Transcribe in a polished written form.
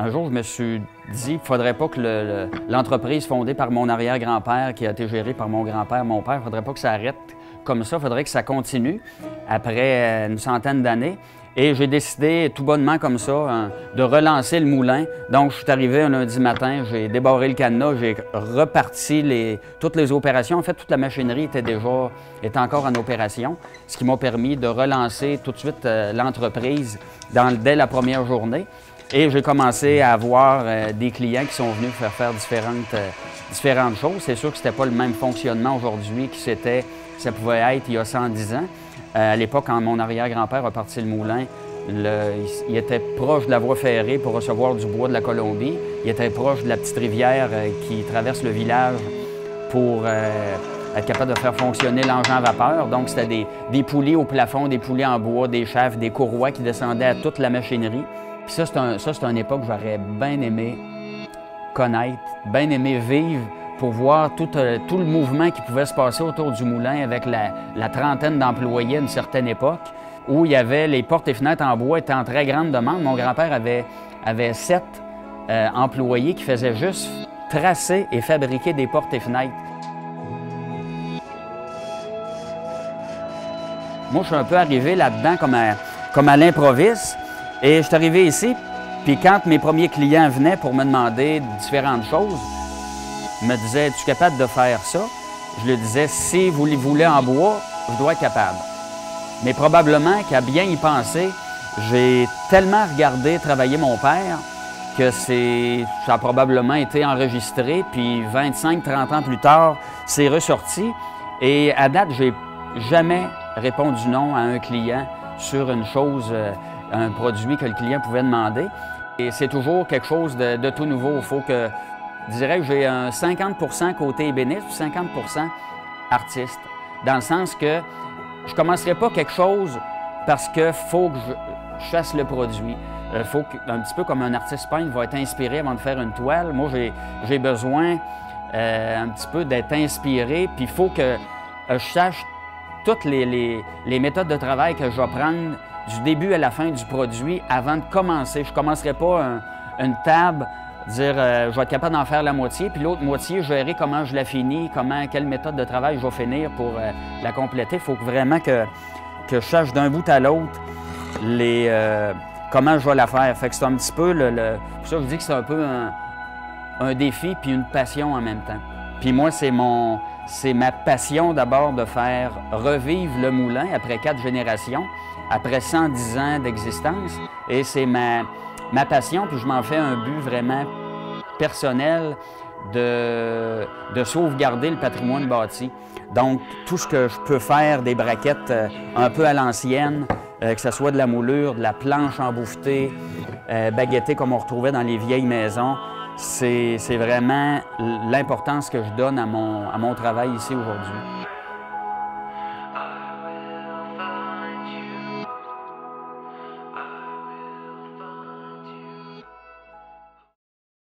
Un jour, je me suis dit qu'il ne faudrait pas que l'entreprise fondée par mon arrière-grand-père, qui a été gérée par mon grand-père, mon père, il ne faudrait pas que ça arrête comme ça. Il faudrait que ça continue après une centaine d'années. Et j'ai décidé, tout bonnement comme ça, de relancer le moulin. Donc, je suis arrivé un lundi matin, j'ai débarré le cadenas, j'ai reparti toutes les opérations. En fait, toute la machinerie était encore en opération, ce qui m'a permis de relancer tout de suite l'entreprise dès la première journée. Et j'ai commencé à avoir des clients qui sont venus faire différentes choses. C'est sûr que ce n'était pas le même fonctionnement aujourd'hui que ça pouvait être il y a 110 ans. À l'époque, quand mon arrière-grand-père a parti le moulin, il était proche de la voie ferrée pour recevoir du bois de la Colombie. Il était proche de la petite rivière qui traverse le village pour être capable de faire fonctionner l'engin à vapeur. Donc, c'était des poulies au plafond, des poulies en bois, des chefs, des courroies qui descendaient à toute la machinerie. Puis ça, c'est une époque que j'aurais bien aimé connaître, bien aimé vivre pour voir tout le mouvement qui pouvait se passer autour du moulin avec la trentaine d'employés à une certaine époque, où il y avait les portes et fenêtres en bois étaient en très grande demande. Mon grand-père avait 7 employés qui faisaient juste tracer et fabriquer des portes et fenêtres. Moi, je suis un peu arrivé là-dedans comme à l'improviste. Et je suis arrivé ici, puis quand mes premiers clients venaient pour me demander différentes choses, ils me disaient « Es-tu capable de faire ça? » Je lui disais « Si vous les voulez en bois, je dois être capable. » Mais probablement qu'à bien y penser, j'ai tellement regardé travailler mon père que ça a probablement été enregistré, puis 25-30 ans plus tard, c'est ressorti. Et à date, j'ai jamais répondu non à un client sur une chose, un produit que le client pouvait demander. Et c'est toujours quelque chose de tout nouveau. Il faut que, je dirais que j'ai un 50% côté ébéniste, 50% artiste, dans le sens que je ne commencerai pas quelque chose parce qu'il faut que je fasse le produit. Faut un petit peu comme un artiste peintre va être inspiré avant de faire une toile. Moi, j'ai besoin un petit peu d'être inspiré, puis il faut que je sache toutes les méthodes de travail que je vais prendre du début à la fin du produit avant de commencer. Je ne commencerai pas une table, dire je vais être capable d'en faire la moitié, puis l'autre moitié, je verrai comment je la finis, quelle méthode de travail je vais finir pour la compléter. Il faut vraiment que je sache d'un bout à l'autre comment je vais la faire. Fait que c'est un petit peu pour ça que je dis que c'est un peu un défi puis une passion en même temps. Puis moi, c'est ma passion d'abord de faire revivre le moulin après 4 générations, après 110 ans d'existence. Et c'est ma passion, puis je m'en fais un but vraiment personnel de sauvegarder le patrimoine bâti. Donc, tout ce que je peux faire, des braquettes un peu à l'ancienne, que ce soit de la moulure, de la planche embouffetée, baguettée comme on retrouvait dans les vieilles maisons, c'est vraiment l'importance que je donne à mon travail ici aujourd'hui.